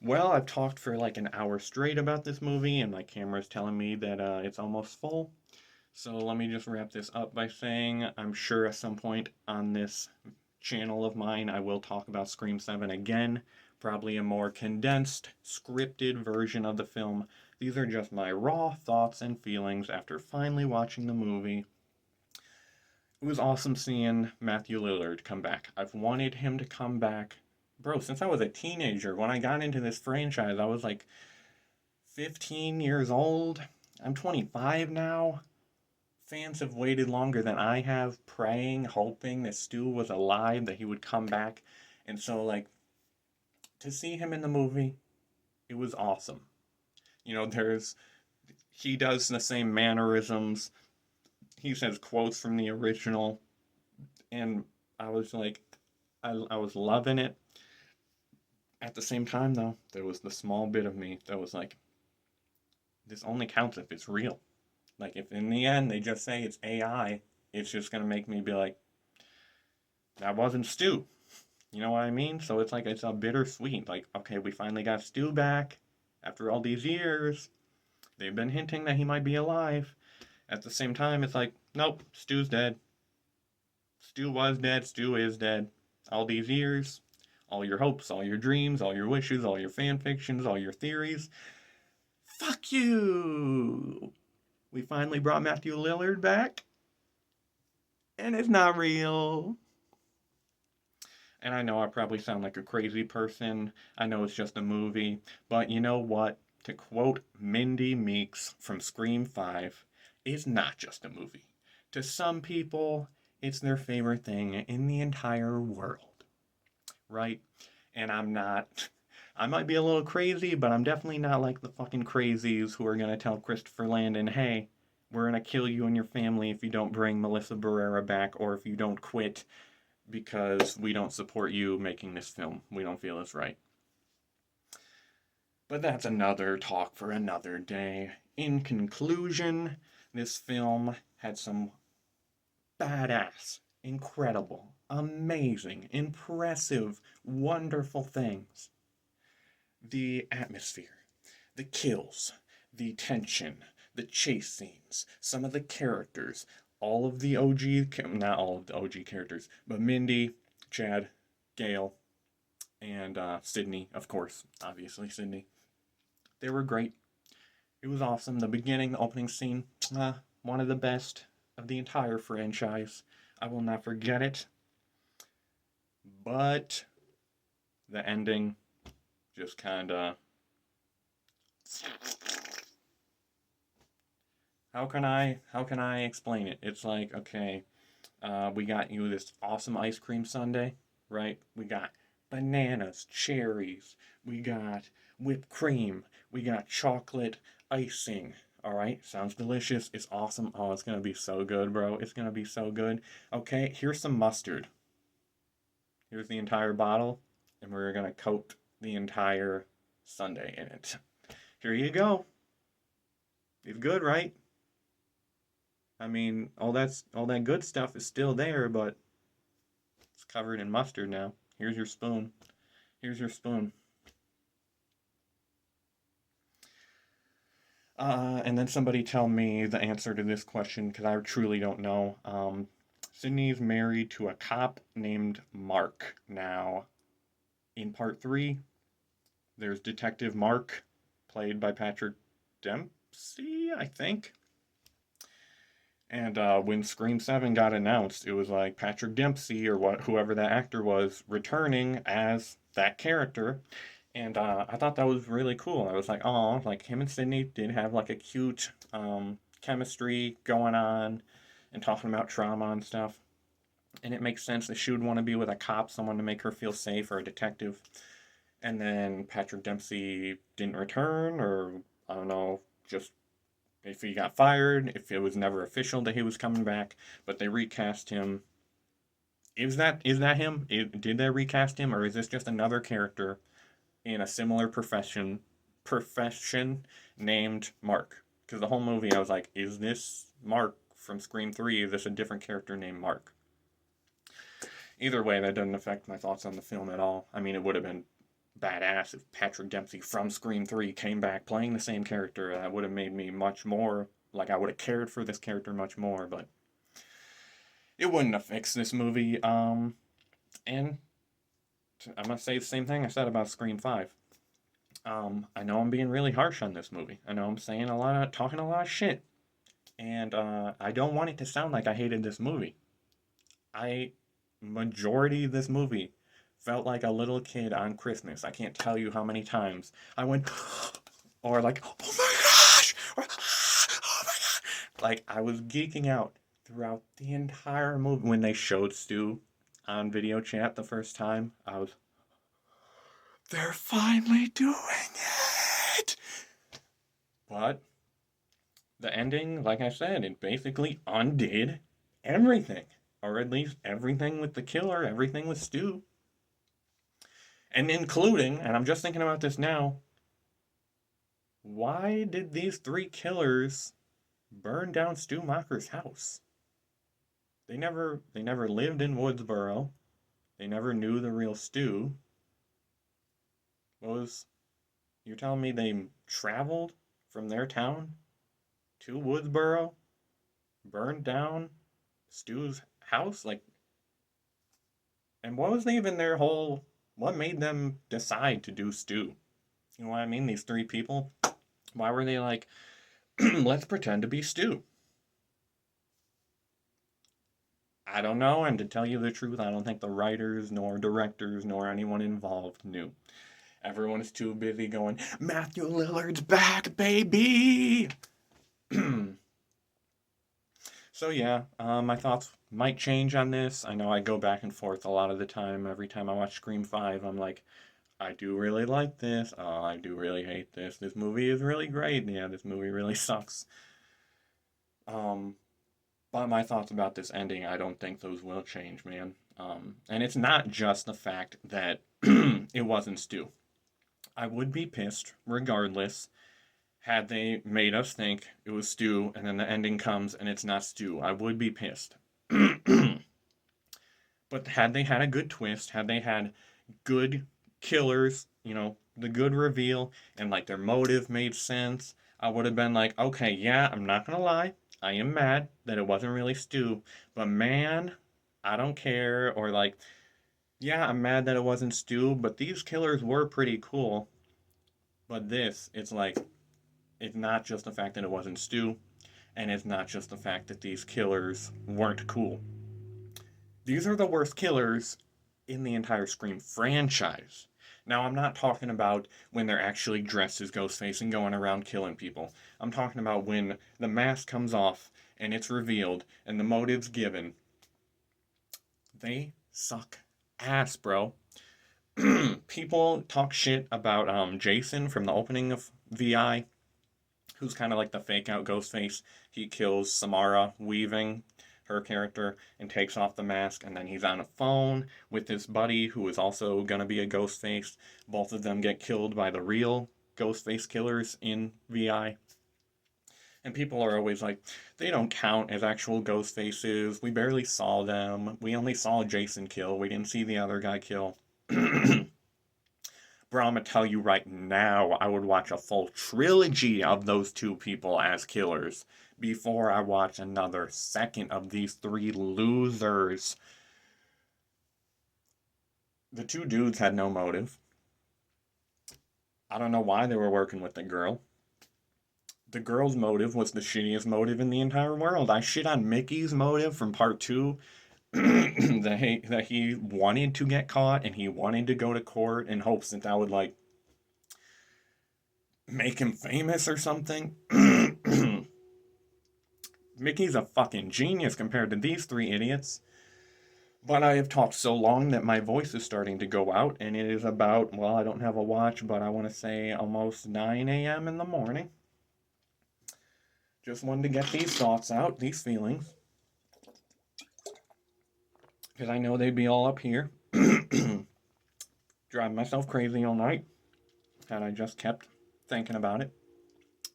Well, I've talked for like an hour straight about this movie, and my camera's telling me that it's almost full. So let me just wrap this up by saying I'm sure at some point on this channel of mine I will talk about Scream 7 again, probably a more condensed, scripted version of the film. These are just my raw thoughts and feelings after finally watching the movie. It was awesome seeing Matthew Lillard come back. I've wanted him to come back, bro, since I was a teenager. When I got into this franchise, I was like 15 years old. I'm 25 now. Fans have waited longer than I have, praying, hoping that Stu was alive, that he would come back. And so, like, to see him in the movie, it was awesome. You know, he does the same mannerisms, he says quotes from the original, and I was like, I was loving it. At the same time, though, there was the small bit of me that was like, this only counts if it's real. Like, if in the end they just say it's AI, it's just gonna make me be like, that wasn't Stu. You know what I mean? So it's like, it's a bittersweet. Like, okay, we finally got Stu back after all these years. They've been hinting that he might be alive. At the same time, it's like, nope, Stu's dead. Stu was dead. Stu is dead. All these years, all your hopes, all your dreams, all your wishes, all your fan fictions, all your theories. Fuck you! We finally brought Matthew Lillard back, and it's not real. And I know I probably sound like a crazy person. I know it's just a movie. But you know what? To quote Mindy Meeks from Scream 5, it's not just a movie. To some people, it's their favorite thing in the entire world, right? And I'm not. I might be a little crazy, but I'm definitely not like the fucking crazies who are gonna tell Christopher Landon, hey, we're gonna kill you and your family if you don't bring Melissa Barrera back or if you don't quit because we don't support you making this film. We don't feel it's right. But that's another talk for another day. In conclusion, this film had some badass, incredible, amazing, impressive, wonderful things. The atmosphere, the kills, the tension, the chase scenes, some of the characters, all of the OG, not all of the OG characters, but Mindy, Chad, Gail, and Sydney, of course, obviously Sydney. They were great. It was awesome. The beginning, the opening scene, one of the best of the entire franchise. I will not forget it. But the ending just kind of. How can I explain it? It's like, okay, we got you this awesome ice cream sundae, right? We got bananas, cherries, we got whipped cream, we got chocolate icing. All right, sounds delicious. It's awesome. Oh, it's gonna be so good, bro. It's gonna be so good. Okay, here's some mustard. Here's the entire bottle, and we're gonna coat the entire sundae in it. Here you go. It's good, right? I mean, all that good stuff is still there, but it's covered in mustard now. Here's your spoon. Here's your spoon. And then somebody tell me the answer to this question because I truly don't know. Sydney's married to a cop named Mark. Now, in part three, there's Detective Mark, played by Patrick Dempsey, I think. And when Scream 7 got announced, it was like Patrick Dempsey or whoever that actor was returning as that character. And I thought that was really cool. I was like, oh, like him and Sydney did have like a cute chemistry going on and talking about trauma and stuff. And it makes sense that she would want to be with a cop, someone to make her feel safe, or a detective. And then Patrick Dempsey didn't return, or I don't know, just if he got fired, if it was never official that he was coming back, but they recast him. Is that him? Did they recast him, or is this just another character in a similar profession named Mark? Because the whole movie, I was like, is this Mark from Scream 3? Is this a different character named Mark? Either way, that doesn't affect my thoughts on the film at all. I mean, it would have been badass if Patrick Dempsey from Scream 3 came back playing the same character. That would have made me much more, like, I would have cared for this character much more, but it wouldn't have fixed this movie. And I'm gonna say the same thing I said about Scream 5. I know I'm being really harsh on this movie. I know I'm saying talking a lot of shit. And I don't want it to sound like I hated this movie. Majority of this movie felt like a little kid on Christmas. I can't tell you how many times I went, or like, oh my gosh, or oh my god. Like, I was geeking out throughout the entire movie. When they showed Stu on video chat the first time, they're finally doing it. But the ending, like I said, it basically undid everything. Or at least everything with the killer, everything with Stu. And including, and I'm just thinking about this now, why did these three killers burn down Stu Macher's house? They never lived in Woodsboro. They never knew the real Stu. You're telling me they traveled from their town to Woodsboro, burned down Stu's house? Like, and what was even what made them decide to do Stu? You know what I mean? These three people, why were they like, let's pretend to be Stu? I don't know, and to tell you the truth, I don't think the writers, nor directors, nor anyone involved knew. Everyone is too busy going, Matthew Lillard's back, baby! So yeah, my thoughts might change on this. I know I go back and forth a lot of the time. Every time I watch Scream 5, I'm like, I do really like this. Oh, I do really hate this. This movie is really great. Yeah, this movie really sucks. But my thoughts about this ending, I don't think those will change, man. And it's not just the fact that it wasn't Stu. I would be pissed, regardless, had they made us think it was Stu, and then the ending comes and it's not Stu. I would be pissed. But had they had a good twist, had they had good killers, the good reveal, and like their motive made sense, I would have been like, okay, yeah, I'm not gonna lie, I am mad that it wasn't really Stu, but man, I don't care. Or like, yeah, I'm mad that it wasn't Stu, but these killers were pretty cool. But it's like, it's not just the fact that it wasn't Stu, and it's not just the fact that these killers weren't cool. These are the worst killers in the entire Scream franchise. Now, I'm not talking about when they're actually dressed as Ghostface and going around killing people. I'm talking about when the mask comes off and it's revealed and the motive's given. They suck ass, bro. People talk shit about Jason from the opening of VI, who's kind of like the fake out Ghostface. He kills Samara Weaving, her character, and takes off the mask, and then he's on a phone with his buddy who is also gonna be a Ghostface. Both of them get killed by the real Ghostface killers in VI. And people are always like, they don't count as actual ghost faces. We barely saw them. We only saw Jason kill. We didn't see the other guy kill. Bro, I'm gonna tell you right now, I would watch a full trilogy of those two people as killers before I watch another second of these three losers. The two dudes had no motive. I don't know why they were working with the girl. The girl's motive was the shittiest motive in the entire world. I shit on Mickey's motive from part 2 that he wanted to get caught and he wanted to go to court in hopes that would like make him famous or something. Mickey's a fucking genius compared to these three idiots. But I have talked so long that my voice is starting to go out, and it is about, well, I don't have a watch, but I want to say almost 9 a.m. in the morning. Just wanted to get these thoughts out, these feelings. Because I know they'd be all up here. Driving myself crazy all night. And I just kept thinking about it.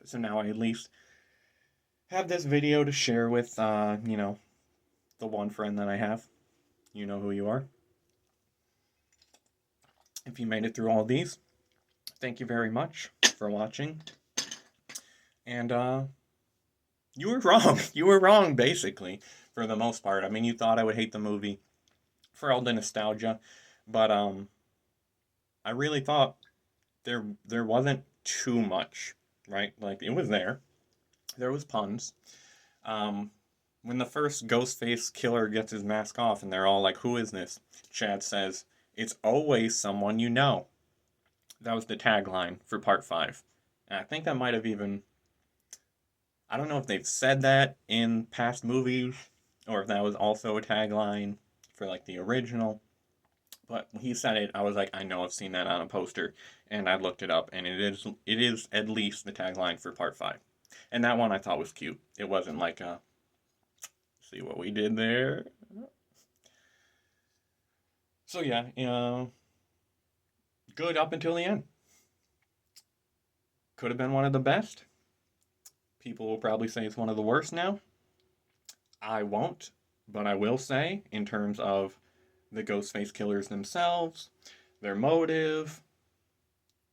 So now I at least have this video to share with, the one friend that I have. You know who you are. If you made it through all these, thank you very much for watching. And you were wrong. You were wrong, basically, for the most part. I mean, you thought I would hate the movie for all the nostalgia, but I really thought there wasn't too much, right? Like it was there. There was puns. Um, when the first Ghostface killer gets his mask off and they're all like, "Who is this?" Chad says, "It's always someone you know." That was the tagline for part 5. And I think that might have even, I don't know if they've said that in past movies or if that was also a tagline for like the original. But when he said it, I was like, I know I've seen that on a poster, and I looked it up, and it is at least the tagline for part 5. And that one I thought was cute. It wasn't like a, see what we did there. So yeah, good up until the end. Could have been one of the best. People will probably say it's one of the worst now. I won't, but I will say, in terms of the Ghostface killers themselves, their motive,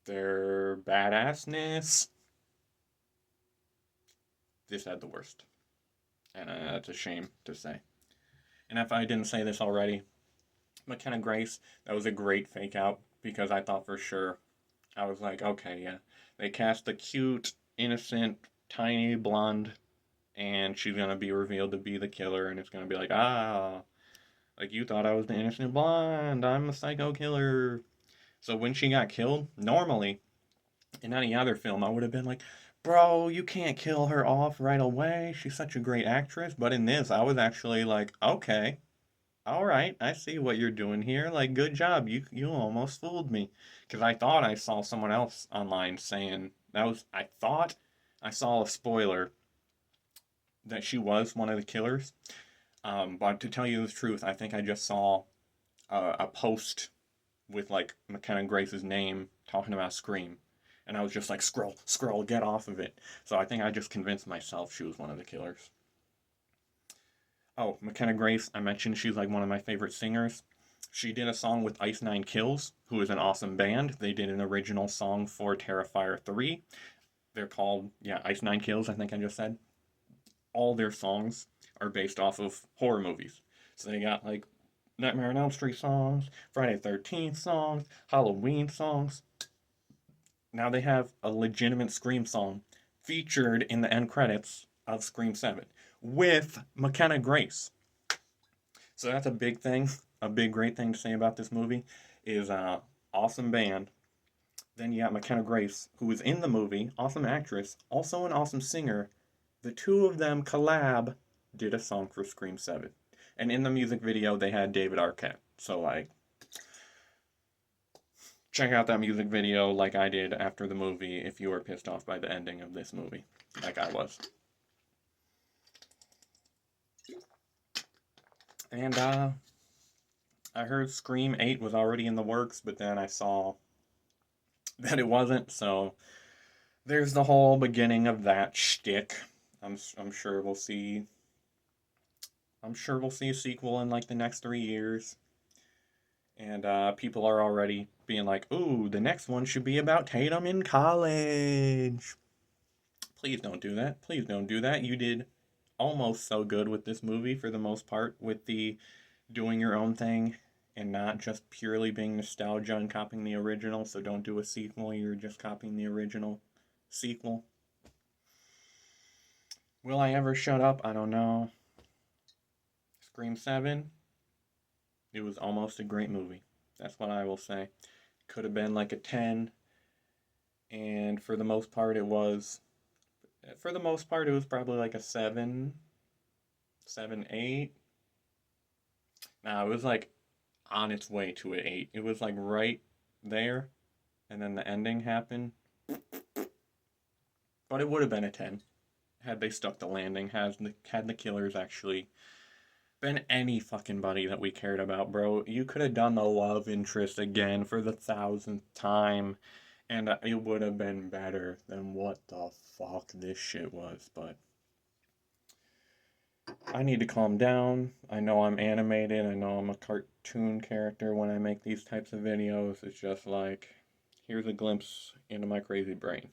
their badassness, this had the worst. And that's a shame to say. And if I didn't say this already, McKenna Grace, that was a great fake out because I thought for sure, I was like, okay, yeah. They cast the cute, innocent, tiny blonde, and she's gonna be revealed to be the killer, and it's gonna be like, ah, like you thought I was the innocent blonde, I'm a psycho killer. So when she got killed, normally in any other film, I would have been like, bro, you can't kill her off right away. She's such a great actress. But in this, I was actually like, okay, all right, I see what you're doing here. Like, good job. You almost fooled me, because I thought I saw someone else online saying that was. I thought I saw a spoiler that she was one of the killers. But to tell you the truth, I think I just saw a post with like McKenna Grace's name talking about Scream. And I was just like, scroll, scroll, get off of it. So I think I just convinced myself she was one of the killers. Oh, McKenna Grace, I mentioned she's like one of my favorite singers. She did a song with Ice Nine Kills, who is an awesome band. They did an original song for Terrifier 3. They're called, yeah, Ice Nine Kills, I think I just said. All their songs are based off of horror movies. So they got like Nightmare on Elm Street songs, Friday the 13th songs, Halloween songs. Now they have a legitimate Scream song featured in the end credits of Scream 7 with McKenna Grace. So that's a big thing, a big great thing to say about this movie is awesome band. Then you got McKenna Grace, who was in the movie, awesome actress, also an awesome singer. The two of them collab did a song for Scream 7. And in the music video, they had David Arquette. So, like, check out that music video like I did after the movie if you were pissed off by the ending of this movie, like I was. And I heard Scream 8 was already in the works, but then I saw that it wasn't, so there's the whole beginning of that shtick. I'm sure we'll see. I'm sure we'll see a sequel in like the next 3 years. And people are already being like, ooh, the next one should be about Tatum in college. Please don't do that. Please don't do that. You did almost so good with this movie for the most part, with the doing your own thing and not just purely being nostalgia and copying the original. So don't do a sequel. You're just copying the original sequel. Will I ever shut up? I don't know. Scream 7, it was almost a great movie. That's what I will say. Could have been like a 10, and for the most part, it was. For the most part, it was probably like a 7, 7, 8. Nah, it was like on its way to an 8. It was like right there, and then the ending happened. But it would have been a 10 had they stuck the landing, had the killers actually been any fucking buddy that we cared about, bro. You could have done the love interest again for the 1000th time, and it would have been better than what the fuck this shit was, but I need to calm down. I know I'm animated, I know I'm a cartoon character when I make these types of videos. It's just like, here's a glimpse into my crazy brain.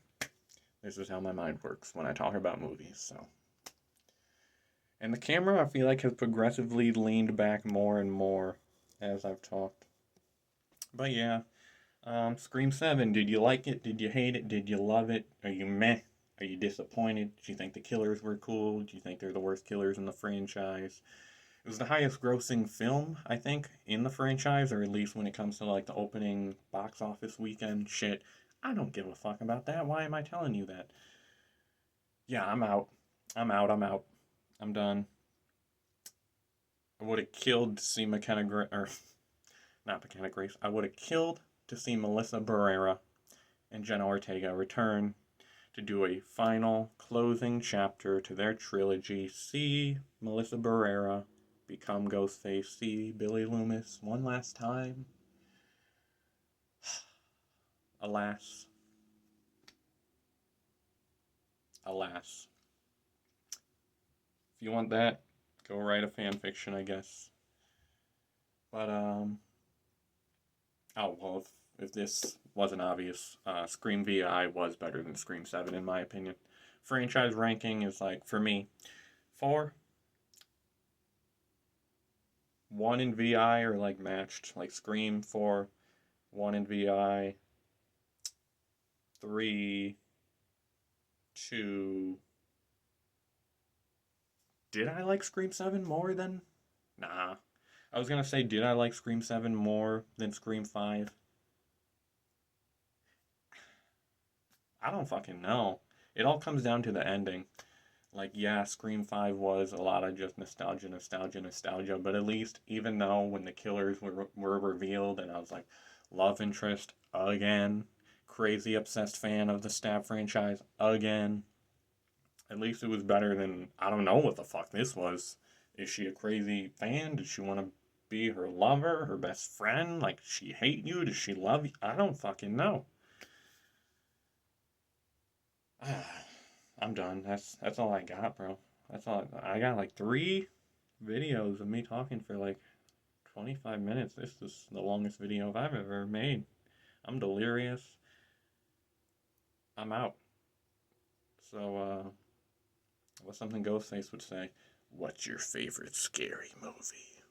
This is how my mind works when I talk about movies, so. And the camera, I feel like, has progressively leaned back more and more as I've talked. But yeah, Scream 7, did you like it? Did you hate it? Did you love it? Are you meh? Are you disappointed? Do you think the killers were cool? Do you think they're the worst killers in the franchise? It was the highest grossing film, I think, in the franchise, or at least when it comes to like the opening box office weekend shit. I don't give a fuck about that. Why am I telling you that? Yeah, I'm out. I'm out. I'm out. I'm done. I would have killed to see McKenna or not McKenna Grace. I would have killed to see Melissa Barrera and Jenna Ortega return to do a final closing chapter to their trilogy. See Melissa Barrera become Ghostface. See Billy Loomis one last time. Alas. Alas. If you want that, go write a fan fiction, I guess. But, oh, well, if this wasn't obvious, Scream VI was better than Scream 7, in my opinion. Franchise ranking is like, for me, 4. 1 and VI are like matched, like Scream 4, 1 and VI, 3, 2. Did I like Scream 7 more than? Nah. I was gonna say, did I like Scream 7 more than Scream 5? I don't fucking know. It all comes down to the ending. Like, yeah, Scream 5 was a lot of just nostalgia, nostalgia, nostalgia, but at least, even though when the killers were revealed and I was like, love interest again, crazy obsessed fan of the Stab franchise again, at least it was better than, I don't know what the fuck this was. Is she a crazy fan? Did she want to be her lover, her best friend? Like, she hate you? Does she love you? I don't fucking know. I'm done. That's all I got, bro. That's all I got. Like 3 videos of me talking for like 25 minutes. This is the longest video I've ever made. I'm delirious. I'm out. So, what's something Ghostface would say? What's your favorite scary movie?